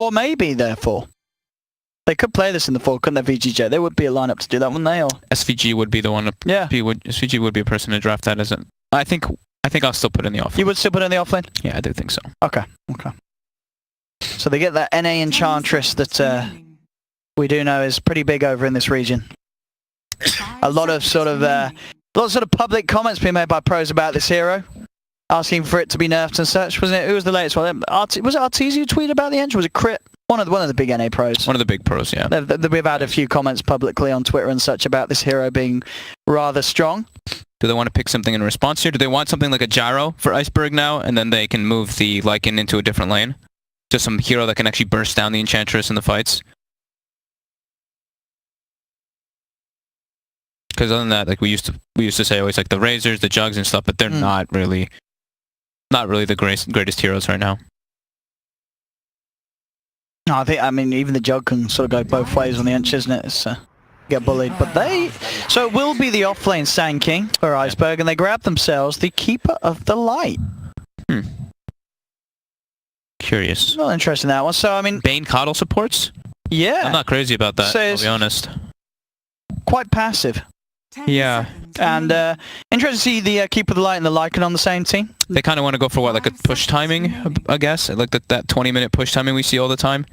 Or maybe, therefore. They could play this in the 4, couldn't they, VGJ? There would be a lineup to do that, wouldn't they? Or SVG would be the one. SVG would be a person to draft that, isn't? I think I'll still put in the offlane. You would still put in the offlane? Yeah, I do think so. Okay. So they get that NA Enchantress that we do know is pretty big over in this region. A lot of sort of public comments being made by pros about this hero, asking for it to be nerfed and such. Wasn't it? Who was the latest one? Was it Arteezy who tweeted about the engine? Was it Crit? One of the big NA pros. One of the big pros, yeah. We've had a few comments publicly on Twitter and such about this hero being rather strong. Do they want to pick something in response here? Do they want something like a gyro for Iceberg now, and then they can move the Lycan into a different lane? Just some hero that can actually burst down the Enchantress in the fights? Because other than that, like we used to say always like the Razors, the Jugs and stuff, but they're not really the greatest heroes right now. No, I mean even the Jug can sort of go both ways on the Ench, isn't it? It's get bullied, but so it will be the offlane Sand King for Iceberg, and they grab themselves the Keeper of the Light. Curious. Well, interesting that one. So I mean, Bane Coddle supports? Yeah. I'm not crazy about that, I'll be honest. Quite passive. Yeah. And interesting to see the Keeper of the Light and the Lycan on the same team. They kind of want to go for what, like a push timing, I guess? Like that 20-minute push timing we see all the time?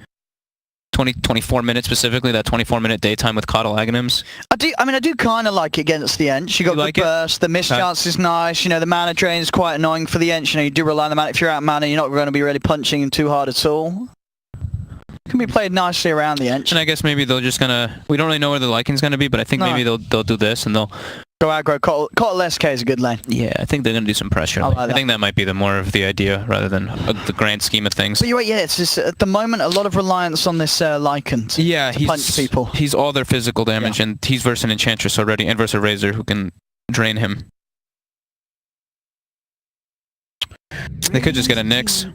24 minutes specifically, that 24-minute daytime with Coddle Aghanims. I do kind of like it against the Ench. You got the burst, the miss chance is nice, you know, the mana drain is quite annoying for the Ench. You know, you do rely on the mana. If you're out mana, you're not going to be really punching him too hard at all. Can be played nicely around the Ench. And I guess maybe they're just gonna... We don't really know where the Lycan's gonna be, but I think maybe they'll do this and they'll... Go aggro. Coddle SK is a good lane. Yeah, I think they're gonna do some pressure. I think that might be the more of the idea rather than the grand scheme of things. But you're right, yeah, it's just at the moment a lot of reliance on this Lycan to punch people. He's all their physical damage, and he's versus an Enchantress already, and versus a Razor who can drain him. They could just get a Nyx.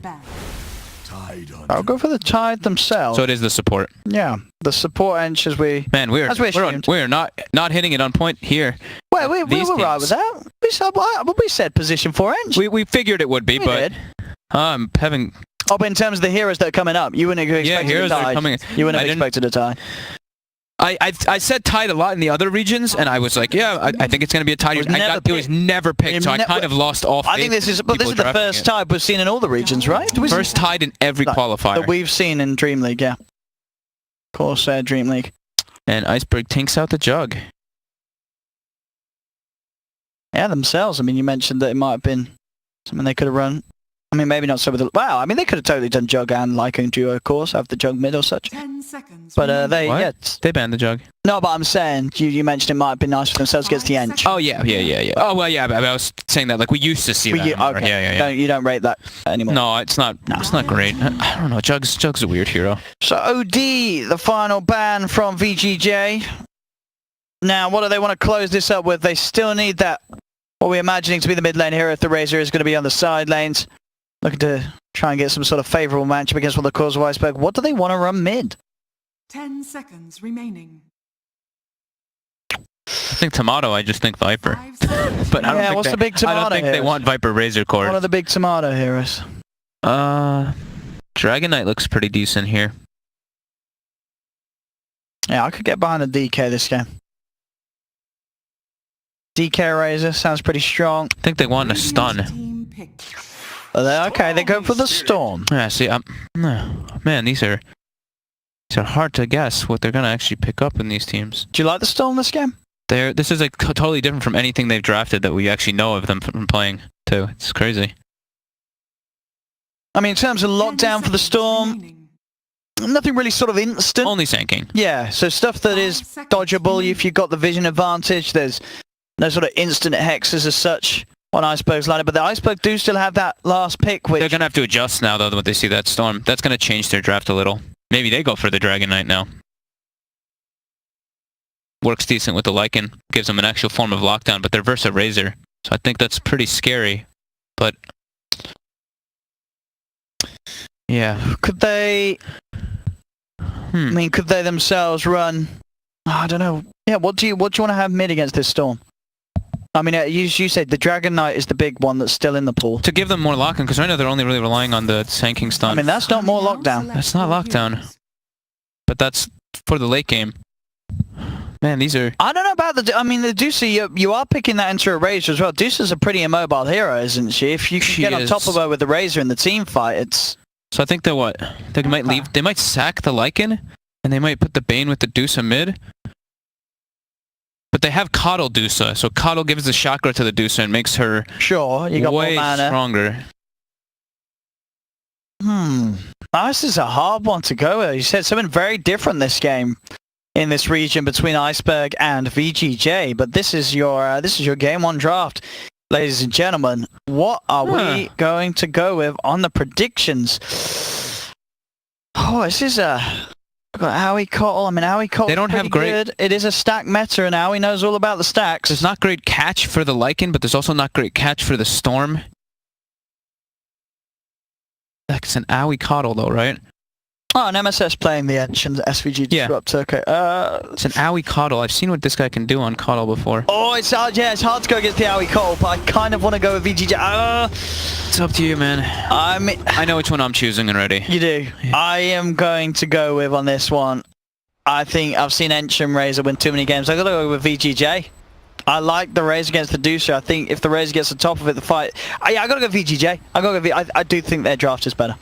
I'll go for the Tide themselves. So it is the support. Yeah, the support Ench as we... Man, we're not hitting it on point here. Well, we were right with that. We said position 4 Ench. We figured it would be, but I'm having... Oh, but in terms of the heroes that are coming up, you wouldn't have expected a Tide. You wouldn't have expected a Tide. I said Tide a lot in the other regions, and I was like, yeah, I think it's going to be a Tide. It was never picked, so I kind of lost all faith. I think this is the first Tide we've seen in all the regions, right? First Tide in every qualifier. That we've seen in DreamLeague, yeah. Of course, DreamLeague. And Iceberg tinks out the Jug. Yeah, themselves. I mean, you mentioned that it might have been something they could have run. I mean, maybe not so with the... Wow, I mean, they could have totally done Jug and Lycan duo, of course, have the Jug mid or such. 10 seconds. But they banned the Jug. No, but I'm saying, you mentioned it might have been nice for themselves against the Ench. Oh, yeah. Oh, well, yeah, I was saying that, like, we used to see that. Okay. Yeah. You don't rate that anymore? No, it's not great. I don't know, Jug's a weird hero. So, OD, the final ban from VGJ. Now, what do they want to close this up with? They still need that, what we're imagining to be the mid lane hero if the Razor is going to be on the side lanes. Looking to try and get some sort of favourable matchup against the cause of Iceberg. What do they want to run mid? 10 seconds remaining. I think Tomato, I just think Viper. But I don't think the big Tomato I don't think they want Viper Razor Core. One of the big Tomato heroes. Dragon Knight looks pretty decent here. Yeah, I could get behind the DK this game. DK Razor sounds pretty strong. I think they want a stun. Okay, they go for the Storm. Yeah, see, man, these are hard to guess what they're going to actually pick up in these teams. Do you like the Storm this game? This is like totally different from anything they've drafted that we actually know of them from playing, too. It's crazy. I mean, in terms of lockdown for the Storm, nothing really sort of instant. Only Sand King. Yeah, so stuff that is dodgeable if you've got the vision advantage. There's no sort of instant hexes as such on Iceberg's lineup, but the Iceberg do still have that last pick, which... They're going to have to adjust now, though, when they see that Storm. That's going to change their draft a little. Maybe they go for the Dragon Knight now. Works decent with the Lycan. Gives them an actual form of lockdown, but they're versus Razor. So I think that's pretty scary. But... yeah. Could they... I mean, could they themselves run... I don't know. Yeah, what do you want to have mid against this Storm? I mean, you said the Dragon Knight is the big one that's still in the pool. To give them more lock-in, because right now they're only really relying on the tanking stun. I mean, that's not more lockdown. That's not lockdown. But that's for the late game. Man, these are... I don't know about the... I mean, the Dusa, you are picking that into a Razor as well. Dusa's a pretty immobile hero, isn't she? If you can get on top of her with the Razor in the team fight, it's... So I think they're what? They might leave... They might sack the Lycan, and they might put the Bane with the Dusa mid. But they have Coddle Dusa, so Coddle gives the chakra to the Dusa and makes her sure, you got way more mana. Stronger. This is a hard one to go with. You said something very different this game in this region between Iceberg and VGJ, but this is your game one draft, ladies and gentlemen. What are we going to go with on the predictions? Oh, this is a... We've got Owie Cottle. I mean, Owie Cottle. They don't have great... Good. It is a stack meta, and Owie knows all about the stacks. There's not great catch for the Lycan, but there's also not great catch for the Storm. That's an Owie Coddle, though, right? Oh, an MSS playing the Edge and the SVG Disrupt. Yeah. Okay. It's an Owie Coddle. I've seen what this guy can do on Coddle before. Oh, it's hard to go against the Owie Cottle, but I kind of want to go with VGJ. It's up to you, man. I know which one I'm choosing already. You do. Yeah. I am going to go with on this one. I think I've seen Encham Razor win too many games. I got to go with VGJ. I like the Razor against the Dusa. I think if the Razor gets the top of it, the fight. Yeah, I got to go VGJ. I do think their draft is better.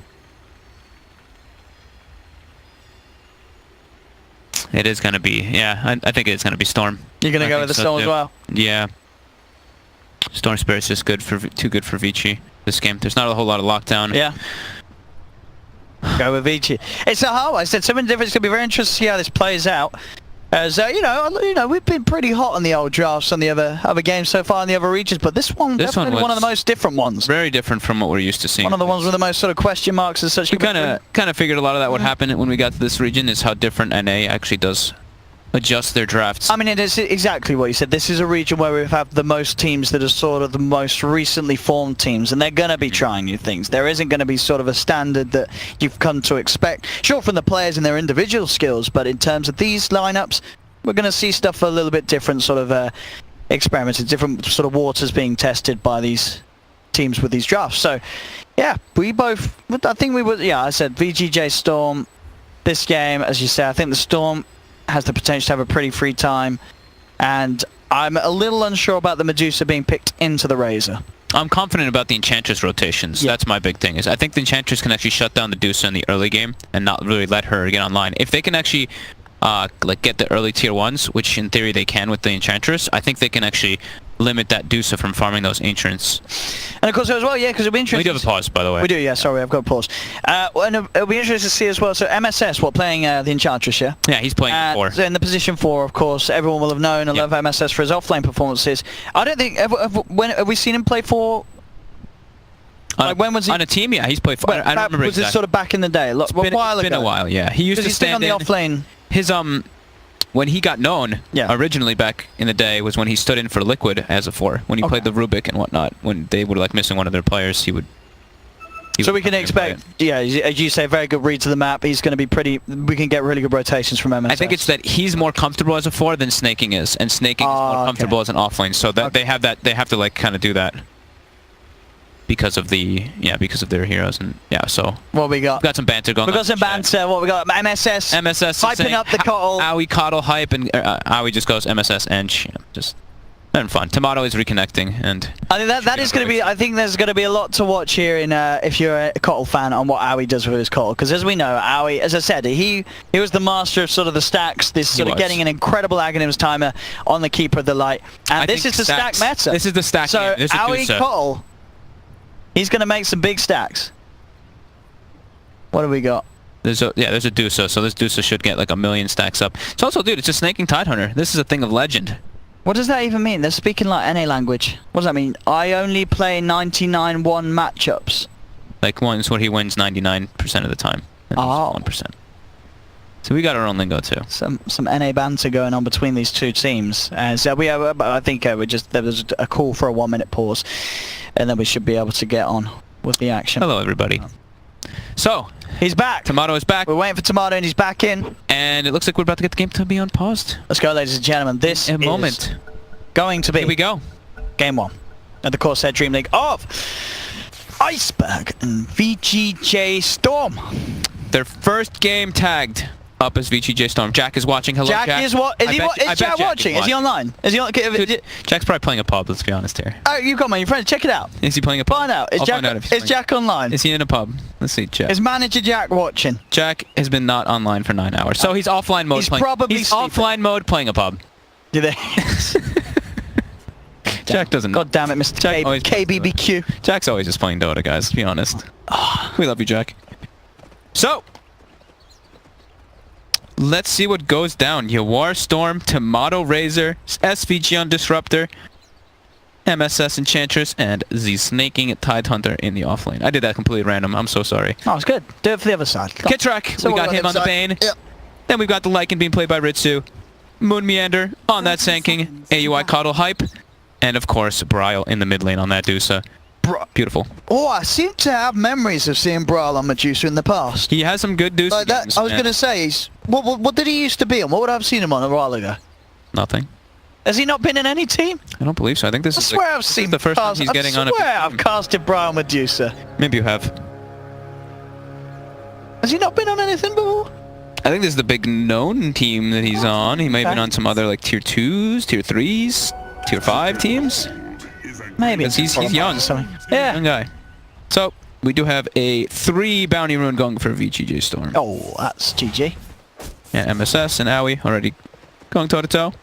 It is going to be, yeah, I think it's going to be Storm. You're going to go with the Storm as well? Yeah. Storm Spirit's just too good for Vici this game. There's not a whole lot of lockdown. Yeah. Go with Vici. It's a hard one. I said something different. It's going to be very interesting to see how this plays out. As you know, we've been pretty hot on the old drafts on the other games so far in the other regions, but this one definitely one of the most different ones. Very different from what we're used to seeing. One of the ones with the most sort of question marks and such. We kind of figured a lot of that would happen when we got to this region, is how different NA actually does adjust their drafts. I mean, it is exactly what you said. This is a region where we have the most teams that are sort of the most recently formed teams, and they're going to be trying new things. There isn't going to be sort of a standard that you've come to expect, sure, from the players and their individual skills, but in terms of these lineups, we're going to see stuff a little bit different, sort of experimented, different sort of waters being tested by these teams with these drafts. So, yeah, I said VGJ Storm. This game, as you say, I think the Storm has the potential to have a pretty free time, and I'm a little unsure about the Medusa being picked into the Razor. I'm confident about the Enchantress rotations. Yeah. That's my big thing. Is I think the Enchantress can actually shut down the Medusa in the early game and not really let her get online. If they can actually like get the early tier 1s, which in theory they can with the Enchantress, I think they can actually limit that Dusa from farming those Ancients. And of course as well, yeah, because it'll be interesting. We do have a pause, by the way. We do, yeah, sorry, I've got a pause. And it'll be interesting to see as well, so MSS, playing the Enchantress, yeah? Yeah, he's playing 4. So in the position 4, of course, everyone will have known and love MSS for his offlane performances. I don't think, have we seen him play 4? Like when was he? On a team, yeah, he's played 4. I don't remember exactly. Was it sort of back in the day? Look, it's been a while, yeah. He used to stand on the offlane. His when he got known originally back in the day was when he stood in for Liquid as a 4. When he played the Rubik and whatnot, when they were like missing one of their players, he would. So we can expect, yeah, as you say, very good read to the map. He's going to be we can get really good rotations from MSS. I think it's that he's more comfortable as a 4 than Snaking is, and Snaking is more comfortable as an offlane. So that they have to like kind of do that. Because of their heroes, and so what we got? We've got some banter going on. We got some banter. What we got? MSS hyping up the Coddle. Owie Coddle hype, and Owie just goes MSS and just having fun. Tomato is reconnecting, and I think that is going to be. I think there's going to be a lot to watch here in if you're a Coddle fan on what Owie does with his Coddle, because as we know, Owie, as I said, he was the master of sort of the stacks. This sort of getting an incredible Aghanims timer on the Keeper of the Light, and this is the stack meta. This is the stack. So Owie Coddle. He's going to make some big stacks. What do we got? There's a Dusa, so this Dusa should get like 1 million stacks up. It's also, dude, it's a Snaking Tidehunter. This is a thing of legend. What does that even mean? They're speaking like NA language. What does that mean? I only play 99-1 matchups. Like one's what he wins 99% of the time. Oh. 1%. So we got our own lingo too. Some NA banter going on between these two teams. So I think there was a call for a 1-minute pause, and then we should be able to get on with the action. Hello, everybody. So he's back. Tomato is back. We're waiting for Tomato, and he's back in. And it looks like we're about to get the game to be unpaused. Let's go, ladies and gentlemen. This is moment going to be. Here we go. Game 1 of the Corsair DreamLeague of Iceberg and VGJ Storm. Their first game tagged up as VGJ Storm. Jack is watching. Hello, Jack. Is what? Is Jack watching? Is he online? Is he on? Dude, Jack's probably playing a pub. Let's be honest here. Oh, you've got my friend. Check it out. Is he playing a pub? Find out. Is Jack online? Is he in a pub? Let's see. Jack. Is manager Jack watching? Jack has been not online for 9 hours, so he's offline mode. He's offline mode playing a pub. Do they? Jack doesn't. God damn it, Mr. Jack. KBBQ. Jack's always just playing Dota, guys. Let's be honest. We love you, Jack. So, let's see what goes down. Yawar Storm, Tomato Razor, SVG on Disruptor, MSS Enchantress, and Z Snaking Tide Hunter in the offlane. I did that completely random. I'm so sorry. Oh, it's good. Do it for the other side. Kitrak, we got him on the Bane. Yep. Then we've got the Lycan being played by Ritsu. Moon Meander on that Sanking. AUI Coddle Hype. And of course, Bryle in the mid lane on that Medusa. Beautiful. Oh, I seem to have memories of seeing Bryle on Medusa in the past. He has some good Medusa games, I was going to say, what did he used to be on? What would I have seen him on a while ago? Nothing. Has he not been in any team? I don't believe so. I think this is the first time he's getting on a... I swear I've casted Bryle Medusa. Maybe you have. Has he not been on anything before? I think this is the big known team that he's on. He may have been on some other like tier 2s, tier 3s, tier 5 teams. Maybe. Because he's young. Yeah. Young guy. So, we do have a 3 bounty rune going for VGJ Storm. Oh, that's GG. Yeah, MSS and Owie already going toe-to-toe.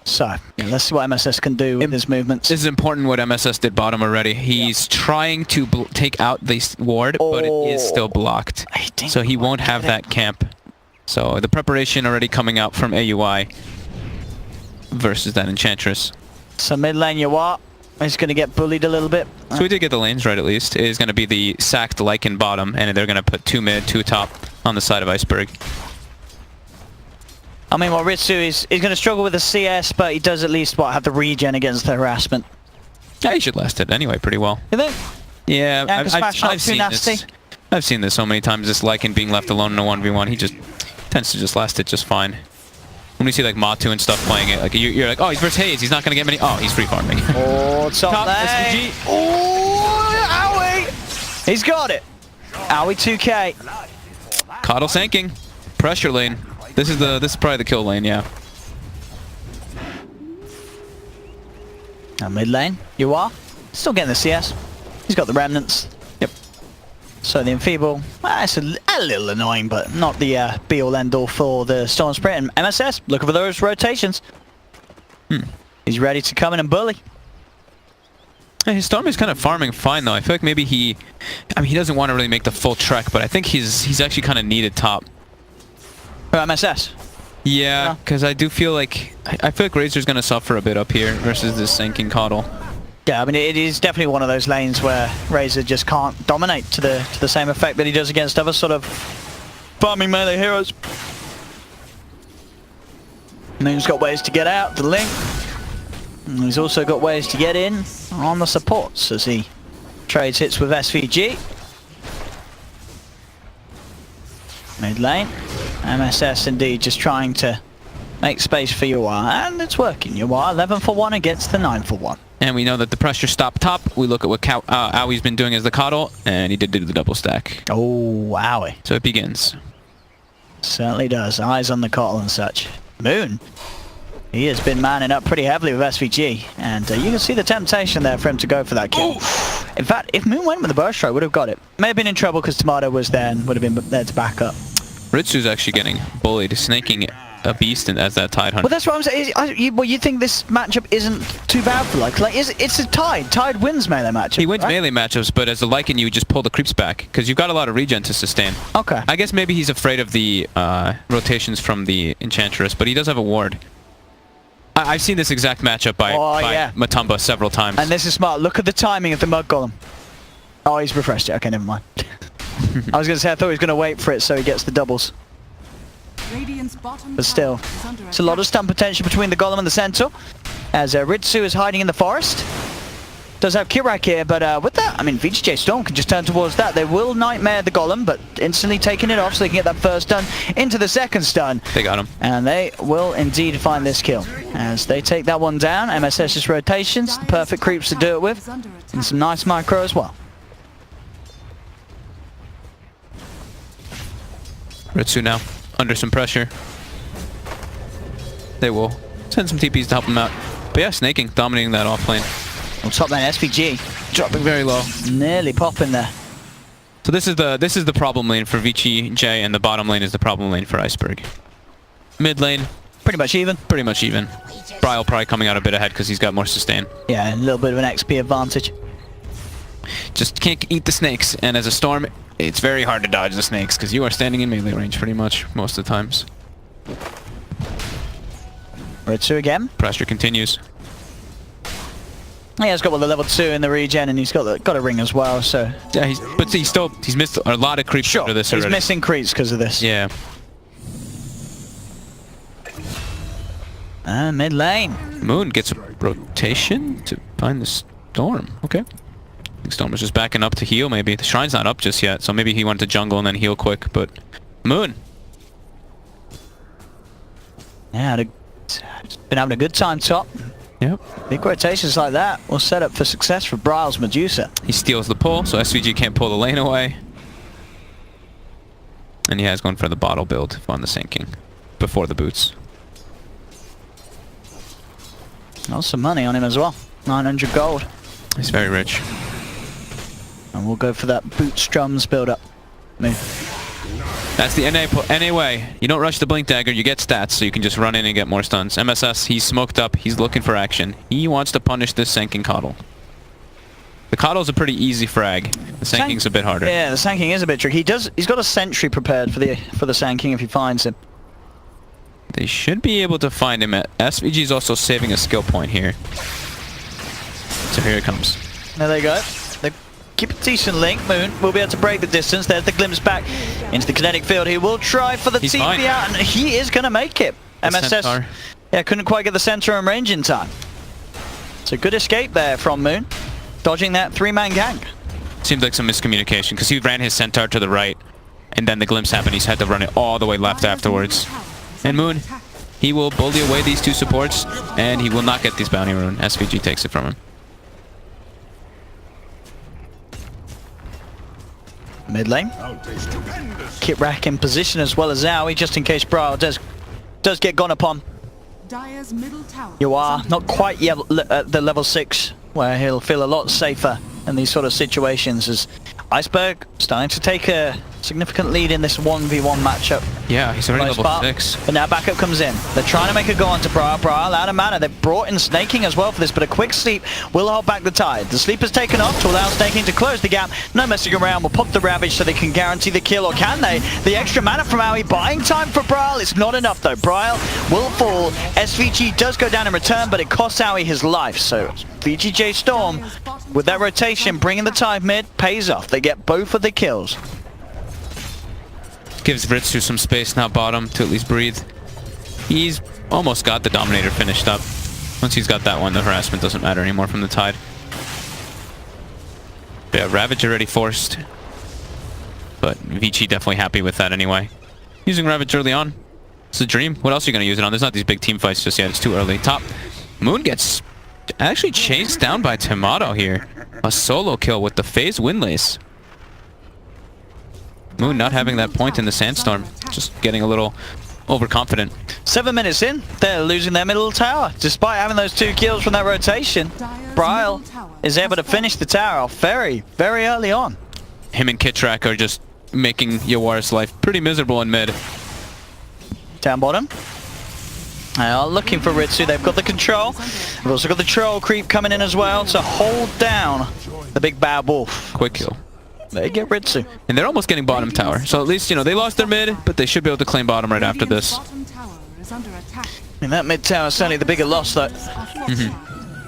So, yeah, let's see what MSS can do with his movements. This is important what MSS did bottom already. He's trying to take out this ward, but it is still blocked. So he won't have that camp. So the preparation already coming out from AUI versus that Enchantress. So mid lane Yawar is going to get bullied a little bit. So we did get the lanes right at least. It is going to be the sacked Lycan bottom, and they're going to put 2 mid, 2 top on the side of Iceberg. I mean, well, Ritsu is going to struggle with the CS, but he does at least, have the regen against the harassment. Yeah, he should last it anyway pretty well. You think? Yeah, I've seen this. I've seen this so many times, this Lycan being left alone in a 1v1. He just tends to just last it just fine. When we see like Matu and stuff playing it, like you're like, oh, he's versus Hayes, he's not going to get many. Oh, he's free farming. Oh, top lane. Oh, Owie! He's got it. Owie 2k. Coddle Sanking. Pressure lane. This is probably the kill lane, yeah. Now mid lane, you are still getting the CS. He's got the remnants. Yep. So the enfeeble, well, it's a little annoying, but not the be-all end-all for the Storm Sprint. And MSS looking for those rotations. He's ready to come in and bully. Yeah, his Storm is kind of farming fine though. I feel like maybe he doesn't want to really make the full trek, but I think he's actually kind of needed top. For MSS? Yeah, because I do feel like Razor's going to suffer a bit up here versus this Sanking Coddle. Yeah, I mean it is definitely one of those lanes where Razor just can't dominate to the same effect that he does against other sort of farming melee heroes. Moon's got ways to get out, the link. And he's also got ways to get in on the supports as he trades hits with SVG. Mid lane. MSS indeed just trying to make space for Yawar, and it's working. Yawar 11 for 1 against the 9 for 1. And we know that the pressure stopped top. We look at what Owie's been doing as the Coddle, and he did do the double stack. Oh, Owie. So it begins. Certainly does. Eyes on the Coddle and such. Moon. He has been manning up pretty heavily with SVG, and you can see the temptation there for him to go for that kill. In fact, if Moon went with the burst strike, would have got it. May have been in trouble because Tomato was there and would have been there to back up. Ritsu's actually getting bullied, snaking a beast as that Tide Hunter. Well, that's what I'm saying. You think this matchup isn't too bad for it's a Tide. Tide wins melee matchup. He wins melee matchups, but as a Lycan, you just pull the creeps back because you've got a lot of regen to sustain. Okay. I guess maybe he's afraid of the rotations from the Enchantress, but he does have a ward. I've seen this exact matchup by Matumba several times. And this is smart. Look at the timing of the Mud Golem. Oh, he's refreshed it. Okay, never mind. I was going to say, I thought he was going to wait for it so he gets the doubles. But still, it's a lot of stun potential between the Golem and the Centaur. As Ritsu is hiding in the forest. Does have Kirak here, but with that I mean, VGJ Storm can just turn towards that. They will Nightmare the Golem, but instantly taking it off so they can get that first stun into the second stun. They got him. And they will indeed find this kill. As they take that one down, MSS's rotations, the perfect creeps to do it with, and some nice micro as well. Ritsu now, under some pressure. They will send some TPs to help him out. But yeah, snaking, dominating that off lane. On top lane, SVG. Dropping very low. Nearly popping there. So this is the problem lane for VGJ, and the bottom lane is the problem lane for Iceberg. Mid lane, Pretty much even. pretty much even. Bryle probably coming out a bit ahead because he's got more sustain. Yeah, a little bit of an XP advantage. Just can't eat the snakes, and as a Storm, it's very hard to dodge the snakes because you are standing in melee range pretty much most of the times. Ritsu again. Pressure continues. Yeah, he's got the level 2 in the regen, and he's got a ring as well, so... Yeah, he's missed a lot of creeps under this already. He's missing creeps because of this. Yeah. Mid lane. Moon gets a rotation to find the Storm. Okay. I think Storm was just backing up to heal, maybe. The Shrine's not up just yet, so maybe he went to jungle and then heal quick, but... Moon! Yeah, been having a good time top. Yep. Big rotations like that will set up for success for Bryle's Medusa. He steals the pull, so SVG can't pull the lane away. And he has gone for the bottle build on the sinking before the boots. Lots of money on him as well. 900 gold. He's very rich. And we'll go for that boots drums build up. Move. That's the NA way. You don't rush the Blink Dagger, you get stats, so you can just run in and get more stuns. MSS, he's smoked up, he's looking for action. He wants to punish this Sanking Coddle. The Coddle's a pretty easy frag. The Sanking's a bit harder. Yeah, the Sanking is a bit tricky. He's got a sentry prepared for the Sanking if he finds him. They should be able to find him. SVG's also saving a skill point here. So here it comes. There they go. They keep a decent link. Moon will be able to break the distance. There's the glimpse back into the kinetic field. He will try for the TP out, and he is going to make it. MSS, yeah, couldn't quite get the center in range in time. It's a good escape there from Moon, dodging that 3-man gang. Seems like some miscommunication, because he ran his centaur to the right, and then the glimpse happened. He's had to run it all the way left afterwards. And Moon, he will bully away these two supports, and he will not get this bounty rune. SVG takes it from him. Mid lane. Kit Rack in position as well as Zowie, just in case Bryle does get gone upon. You are not quite yet at the level 6, where he'll feel a lot safer in these sort of situations, as Iceberg starting to take a significant lead in this 1v1 matchup. Yeah, he's already level 6. But now backup comes in. They're trying to make a go onto Bryle. Bryle out of mana. They've brought in Snaking as well for this, but a quick sleep will hold back the tide. The sleep has taken off to allow Snaking to close the gap. No messing around. Will pop the Ravage so they can guarantee the kill, or can they? The extra mana from Aoi buying time for Bryle. It's not enough though. Bryle will fall. SVG does go down in return, but it costs Aoi his life. So VGJ Storm, with that rotation, bringing the tide mid, pays off. They get both of the kills. Gives Ritsu some space now bottom to at least breathe. He's almost got the Dominator finished up. Once he's got that one, the harassment doesn't matter anymore from the tide. But yeah, Ravage already forced. But VG definitely happy with that anyway. Using Ravage early on. It's a dream. What else are you going to use it on? There's not these big team fights just yet. It's too early. Top. Moon gets actually chased down by Tomato here. A solo kill with the phase windlace. Moon not having that point in the sandstorm, just getting a little overconfident. 7 minutes in, they're losing their middle tower. Despite having those 2 kills from that rotation, Bryle is able to finish the tower off very, very early on. Him and Kitrak are just making Yawar's life pretty miserable in mid. Down bottom. They are looking for Ritsu. They've got the control. They've also got the troll creep coming in as well to hold down the big bad wolf. Quick kill. They get Ritsu. And they're almost getting bottom tower. So at least, you know, they lost their mid, but they should be able to claim bottom right after this. And that mid tower is certainly the bigger loss, though.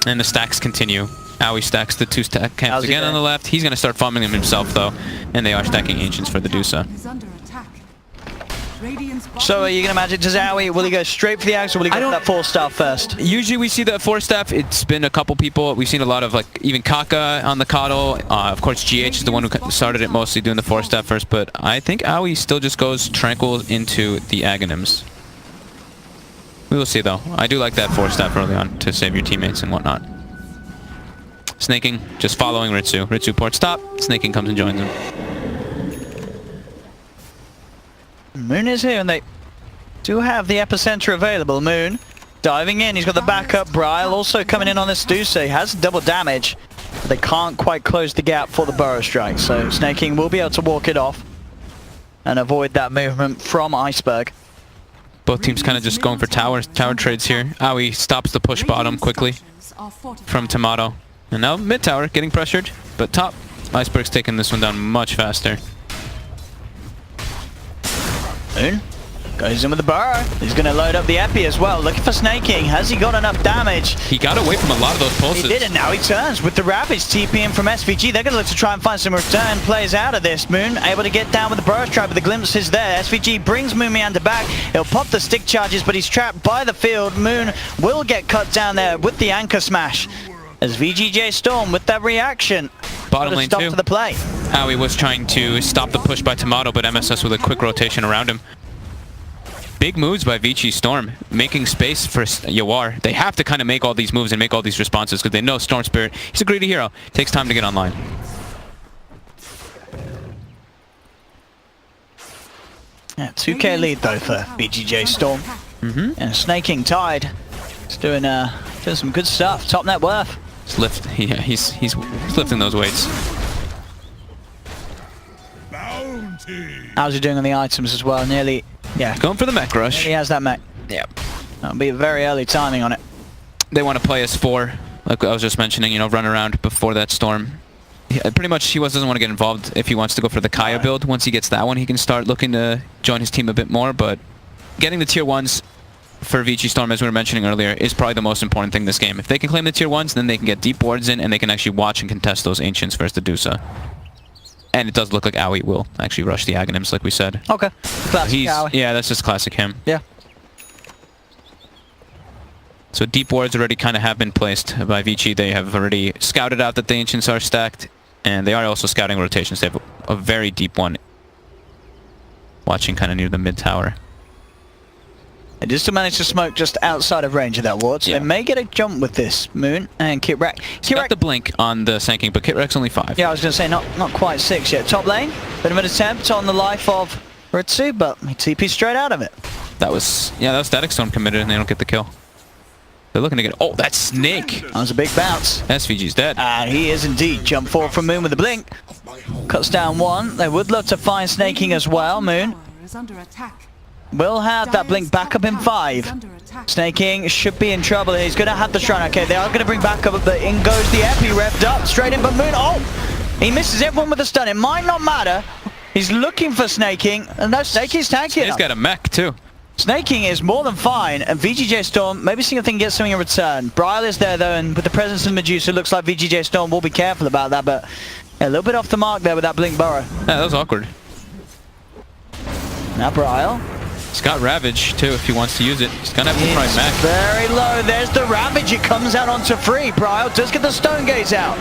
And the stacks continue. Aoi stacks the 2-stack camps again on the left. He's going to start farming them himself, though. And they are stacking Ancients for the Dusa. Radiant's bottom So are you going to imagine, does Owie, will he go straight for the axe or will he go for that 4-star first? Usually we see the 4-staff. It's been a couple people. We've seen a lot of, like, even Kaka on the Coddle. Of course, GH is the one who started it mostly doing the 4-staff first, but I think Owie still just goes Tranquil into the Aghanims. We will see, though. I do like that 4-staff early on to save your teammates and whatnot. Snaking, just following Ritsu. Ritsu port stop. Snaking comes and joins him. Moon is here and they do have the epicenter available. Moon diving in. He's got the backup. Bryle also coming in on this Dusa. He has double damage. But they can't quite close the gap for the Burrow Strike. So Snaking will be able to walk it off and avoid that movement from Iceberg. Both teams kind of just going for tower trades here. Owie stops the push bottom quickly from Tomato. And now mid tower getting pressured, but top. Iceberg's taking this one down much faster. Moon goes in with the Burrow. He's going to load up the Epi as well. Looking for Snaking. Has he got enough damage? He got away from a lot of those pulses. He did, and now he turns with the Ravage TP in from SVG. They're going to look to try and find some return plays out of this. Moon able to get down with the Burrow Strike, but the glimpse is there. SVG brings Moon Meander back. He'll pop the stick charges, but he's trapped by the field. Moon will get cut down there with the Anchor Smash. As VGJ Storm with that reaction. Bottom lane stop too. To the play. Owie was trying to stop the push by Tomato, but MSS with a quick rotation around him. Big moves by VG Storm, making space for Yawar. They have to kind of make all these moves and make all these responses because they know Storm Spirit, he's a greedy hero. Takes time to get online. Yeah, 2k lead though for VGJ Storm. And Snaking tied. He's doing some good stuff. Top net worth. He's lifting those weights. How's he doing on the items as well? Nearly, yeah. Going for the mech rush. He has that mech. Yep. That'll be a very early timing on it. They want to play as 4, like I was just mentioning, you know, run around before that storm. Pretty much he doesn't want to get involved if he wants to go for the Kaya build. Once he gets that one, he can start looking to join his team a bit more, but getting the tier 1s for VG Storm, as we were mentioning earlier, is probably the most important thing this game. If they can claim the tier 1s, then they can get deep wards in and they can actually watch and contest those Ancients versus the Dusa. And it does look like Owie will actually rush the Aghanims, like we said. Okay. Classic Owie. Yeah, that's just classic him. Yeah. So deep wards already kind of have been placed by VG. They have already scouted out that the Ancients are stacked, and they are also scouting rotations. They have a very deep one watching kind of near the mid tower. They just still managed to smoke just outside of range of that ward, so they may get a jump with this. Moon and Kitrek. He's got the blink on the Sanking, but Kitrek's only 5. Yeah, I was going to say not quite 6 yet. Top lane, bit of an attempt on the life of Ritsu, but he TP'd straight out of it. That was Static Storm committed, and they don't get the kill. They're looking to get... Oh, that's Snake! That was a big bounce. SVG's dead. And he is indeed. Jump forward from Moon with the blink. Cuts down 1. They would love to find Snaking as well. Moon will have that blink back up in 5. Snaking should be in trouble. He's going to have the shrine. Okay, they are going to bring back up, but in goes the Epi, revved up, straight in, but Moon, oh! He misses everyone with a stun. It might not matter. He's looking for Snaking, and no, Snaking's tanking. He's got a mech, too. Snaking is more than fine, and VGJ Storm, maybe seeing if they can get something in return. Bryle is there, though, and with the presence of Medusa, it looks like VGJ Storm will be careful about that, but a little bit off the mark there with that blink burrow. Yeah, that was awkward. Now Bryle. He's got Ravage, too, if he wants to use it. He's going to have to try mech. Very low. There's the Ravage. It comes out onto free. Bryle does get the Stone Gaze out.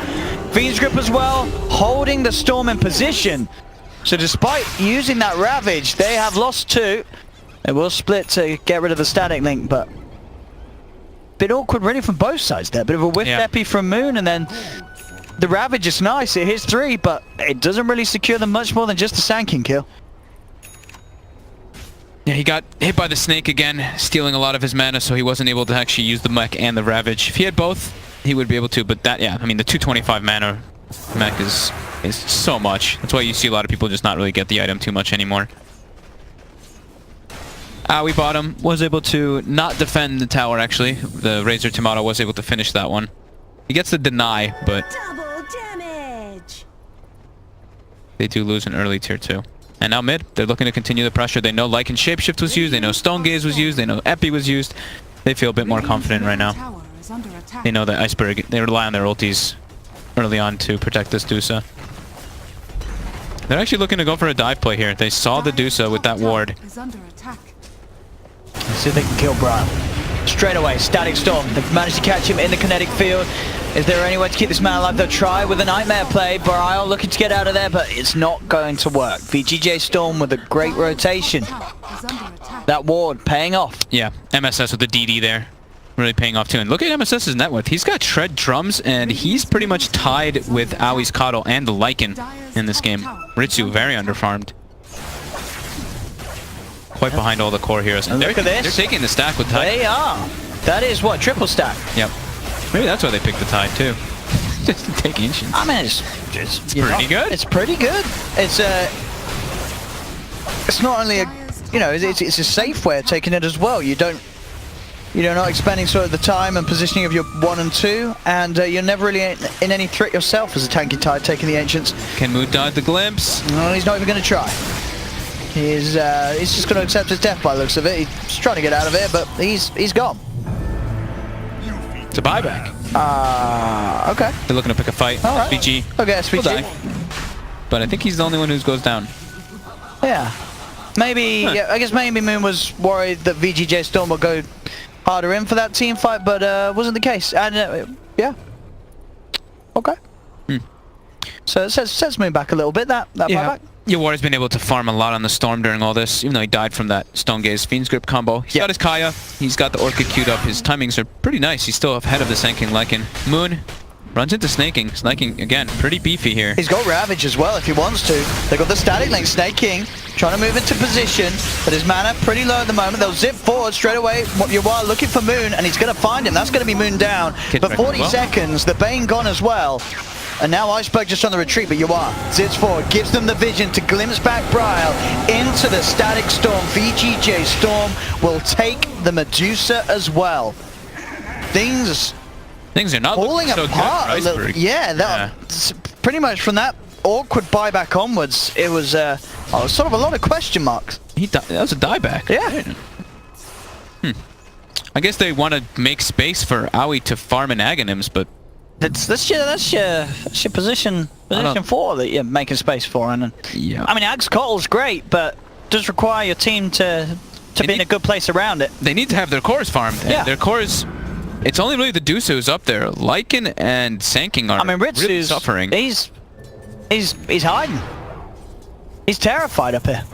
Fiend's Grip as well, holding the Storm in position. So despite using that Ravage, they have lost 2. They will split to get rid of the static link, but bit awkward really from both sides there. Bit of a whiff Epi from Moon, and then the Ravage is nice. It hits 3, but it doesn't really secure them much more than just a Sanking kill. Yeah, he got hit by the Snake again, stealing a lot of his mana, so he wasn't able to actually use the mech and the Ravage. If he had both, he would be able to, but that, I mean, the 225 mana mech is so much. That's why you see a lot of people just not really get the item too much anymore. Owie bottom was able to not defend the tower, actually. The Razor Tomato was able to finish that one. He gets the deny, but double damage. They do lose an early tier 2. And now mid, they're looking to continue the pressure. They know Lycan Shapeshift was used, they know Stone Gaze was used, they know Epi was used. They feel a bit more confident right now. They know that Iceberg, they rely on their ultis early on to protect this Dusa. They're actually looking to go for a dive play here. They saw the Dusa with that ward. Is under attack. Let's see if they can kill Brian. Straight away, Static Storm. They've managed to catch him in the kinetic field. Is there any way to keep this man alive? They'll try with a Nightmare play. Brile looking to get out of there, but it's not going to work. VGJ Storm with a great rotation. Is under attack. That ward paying off. Yeah, MSS with the DD there. Really paying off too. And look at MSS's net worth. He's got Shred Drums, and he's pretty much tied with Aui's Coddle and the Lycan in this game. Ritsu very underfarmed. Quite behind all the core heroes. And Look at this. They're taking the stack with Tide. They are. That is what? Triple stack. Yep. Maybe that's why they picked the Tide too. Just to take Ancients. I mean, it's pretty good. It's pretty good. It's not only a, you know, it's a safe way of taking it as well. You're not expending sort of the time and positioning of your 1 and 2, and you're never really in any threat yourself as a tanky Tide taking the Ancients. Can Mood dodge the glimpse? No, he's not even going to try. He's just going to accept his death by the looks of it. He's trying to get out of here, but he's gone. It's a buyback. Okay. They're looking to pick a fight. All right. SVG. Okay, will SVG. die. But I think he's the only one who goes down. Yeah. Maybe, yeah, I guess maybe Moon was worried that VGJ Storm would go harder in for that team fight, but wasn't the case. And yeah. Okay. So it sets Moon back a little bit, that buyback. Yawar's been able to farm a lot on the Storm during all this, even though he died from that Stone Gaze Fiend's Grip combo. He's got his Kaya, he's got the Orchid queued up, his timings are pretty nice. He's still ahead of the Senking Lycan. Moon runs into Snaking. Snaking, again, pretty beefy here. He's got Ravage as well if he wants to. They've got the Static Link, Snake King, trying to move into position, but his mana pretty low at the moment. They'll zip forward straight away. Yawar looking for Moon, and he's going to find him. That's going to be Moon down. But 40 seconds, the Bane gone as well. And now Iceberg just on the retreat, but Yawar zips forward, gives them the vision to glimpse back Brile into the Static Storm. VGJ Storm will take the Medusa as well. Things are not falling so apart good a little. Yeah, pretty much from that awkward buyback onwards, it was sort of a lot of question marks. That was a dieback. Yeah. I guess they want to make space for Aoi to farm in Aghanims, but That's your position 4 that you're making space for, and yeah. I mean, Ag's Cottle's great, but does require your team to be in a good place around it. They need to have their cores farmed. Yeah. Their cores. It's only really the Dusa who's up there. Lycan and Sanking are Ritsu's really suffering. He's hiding. He's terrified up here.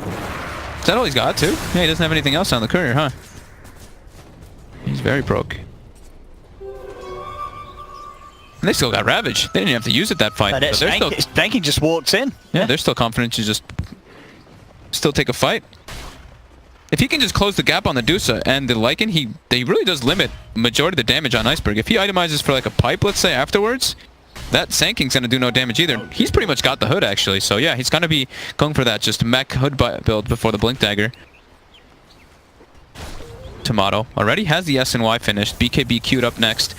Is that all he's got too? Yeah, he doesn't have anything else on the courier, huh? He's very broke. And they still got Ravage. They didn't have to use it that fight. But they're still, Banking just walks in. yeah, they're still confident to just still take a fight. If he can just close the gap on the Dusa and the Lycan, he really does limit majority of the damage on Iceberg. If he itemizes for like a pipe, let's say, afterwards, that Sanking's going to do no damage either. He's pretty much got the hood, actually. So yeah, he's going to be going for that just mech hood build before the Blink Dagger. Tomato already has the S and Y finished. BKB queued up next.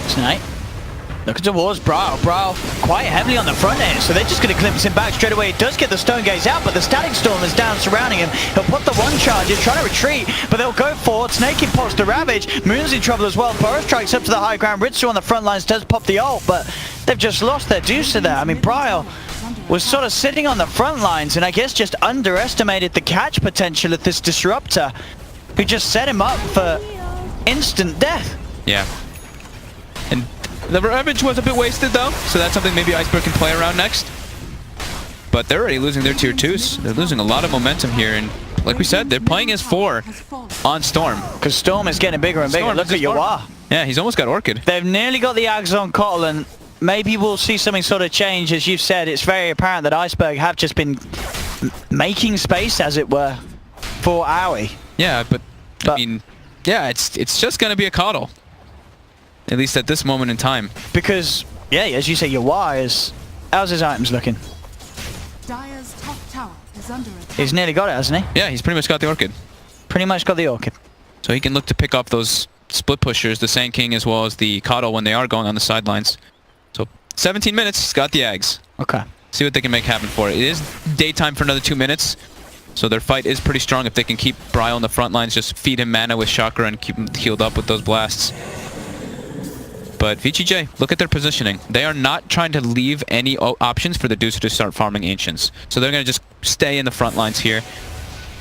Tonight. Looking towards Brile. Brile quite heavily on the front end, so they're just going to glimpse him back straight away. He does get the Stone Gaze out, but the Static Storm is down surrounding him. He'll put the one charge, he's trying to retreat, but they'll go forward. Snaking pops the Ravage. Moon's in trouble as well. Burrow strikes up to the high ground. Ritsu on the front lines does pop the ult, but they've just lost their Dusa there. I mean, Brile was sort of sitting on the front lines and I guess just underestimated the catch potential of this Disruptor, who just set him up for instant death. Yeah. And the Ravage was a bit wasted though, so that's something maybe Iceberg can play around next. But they're already losing their tier 2s. They're losing a lot of momentum here, and like we said, they're playing as 4 on Storm. Because Storm is getting bigger and bigger. Storm Look at Yawar. Yeah, he's almost got Orchid. They've nearly got the Ags on Cottle, and maybe we'll see something sort of change. As you've said, it's very apparent that Iceberg have just been making space, as it were, for Aoi. Yeah, but I mean, yeah, it's just going to be a Coddle. At least at this moment in time. Because, yeah, as you say, Yawar is... How's his items looking? Dire's top tower is under attack. He's nearly got it, hasn't he? Yeah, he's pretty much got the Orchid. Pretty much got the Orchid. So he can look to pick off those split pushers, the Sand King as well as the Coddle when they are going on the sidelines. So 17 minutes, he's got the Ags. Okay. See what they can make happen for it. It is daytime for another 2 minutes. So their fight is pretty strong if they can keep Brile on the front lines, just feed him mana with Chakra and keep him healed up with those blasts. But VGJ, look at their positioning. They are not trying to leave any options for the Deucer to start farming Ancients. So they're going to just stay in the front lines here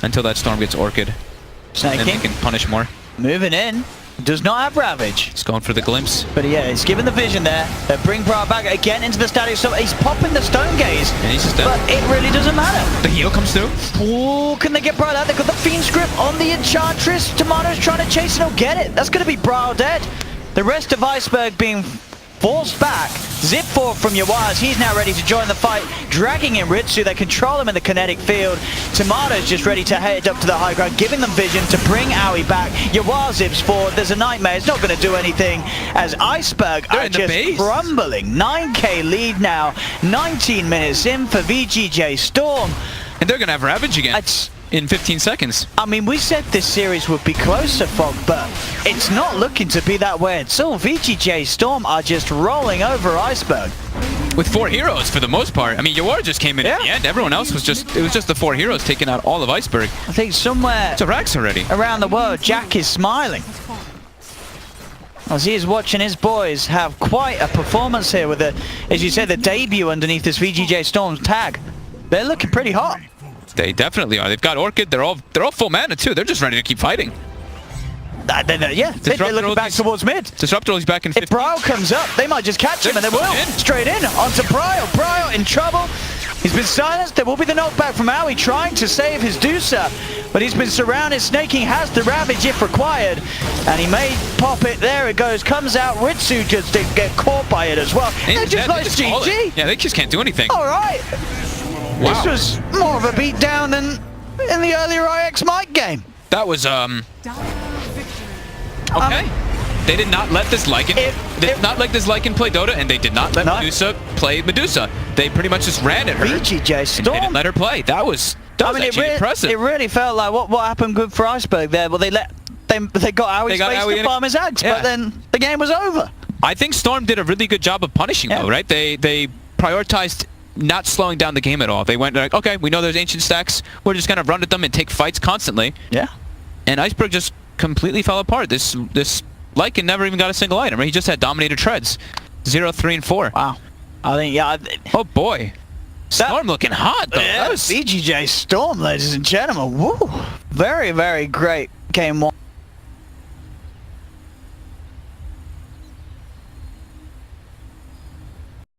until that Storm gets Orchid. And then they can punish more. Moving in. Does not have Ravage. He's going for the glimpse. But yeah, he's given the vision there. They bring Bra back again into the static. So he's popping the Stone Gaze. And he's just dead. But it really doesn't matter. The heal comes through. Oh, can they get Bra out? They've got the Fiend's Grip on the Enchantress. Tomato's trying to chase and he'll get it. That's going to be Bra dead. The rest of Iceberg being forced back. Zip forward from Yawaz. He's now ready to join the fight, dragging in Ritsu. They control him in the kinetic field. Tomato's just ready to head up to the high ground, giving them vision to bring Owie back. Yawaz zips forward. There's a Nightmare. It's not going to do anything as Iceberg are just crumbling. 9k lead now. 19 minutes in for VGJ Storm. And they're going to have Ravage again. In 15 seconds. I mean, we said this series would be closer, Fog, but it's not looking to be that way at all. VGJ Storm are just rolling over Iceberg. With 4 heroes for the most part. I mean, Yawar just came in at the end. Everyone else was just, it was just the 4 heroes taking out all of Iceberg. I think somewhere it's a Rax already. Around the world, Jack is smiling as he is watching his boys have quite a performance here with the, as you said, the debut underneath this VGJ Storm's tag. They're looking pretty hot. They definitely are. They've got Orchid. They're all full mana too. They're just ready to keep fighting. Yeah, they're looking back towards mid. Disruptor is back in 15. If Brio comes up, they might just catch him, and they will. Straight in onto Brio. Brio in trouble. He's been silenced. There will be the knockback from Owie trying to save his Deucer, but he's been surrounded. Snaking has the Ravage if required, and he may pop it. There it goes. Comes out. Ritsu just didn't get caught by it as well. They just like GG. Yeah, they just can't do anything. All right. Wow. This was more of a beatdown than in the earlier IX Mike game. That was, okay. They did not let this Lycan, they did not let this Lycan play Dota, and they did not let Medusa play Medusa. They pretty much just ran at her. VGJ Storm. And didn't let her play. That was actually impressive. It really felt like what happened good for Iceberg there. Well, they got Owie's face to farm his Ags, but then the game was over. I think Storm did a really good job of punishing though, right? They prioritized not slowing down the game at all. They went like, okay, we know there's ancient stacks. We're just gonna run at them and take fights constantly. Yeah. And Iceberg just completely fell apart. This Lycan never even got a single item. Right? He just had dominated treads. 0, 3, and 4. Wow. I think oh boy. Storm looking hot though. Yeah, that was VGJ Storm, ladies and gentlemen. Woo. Very, very great game 1.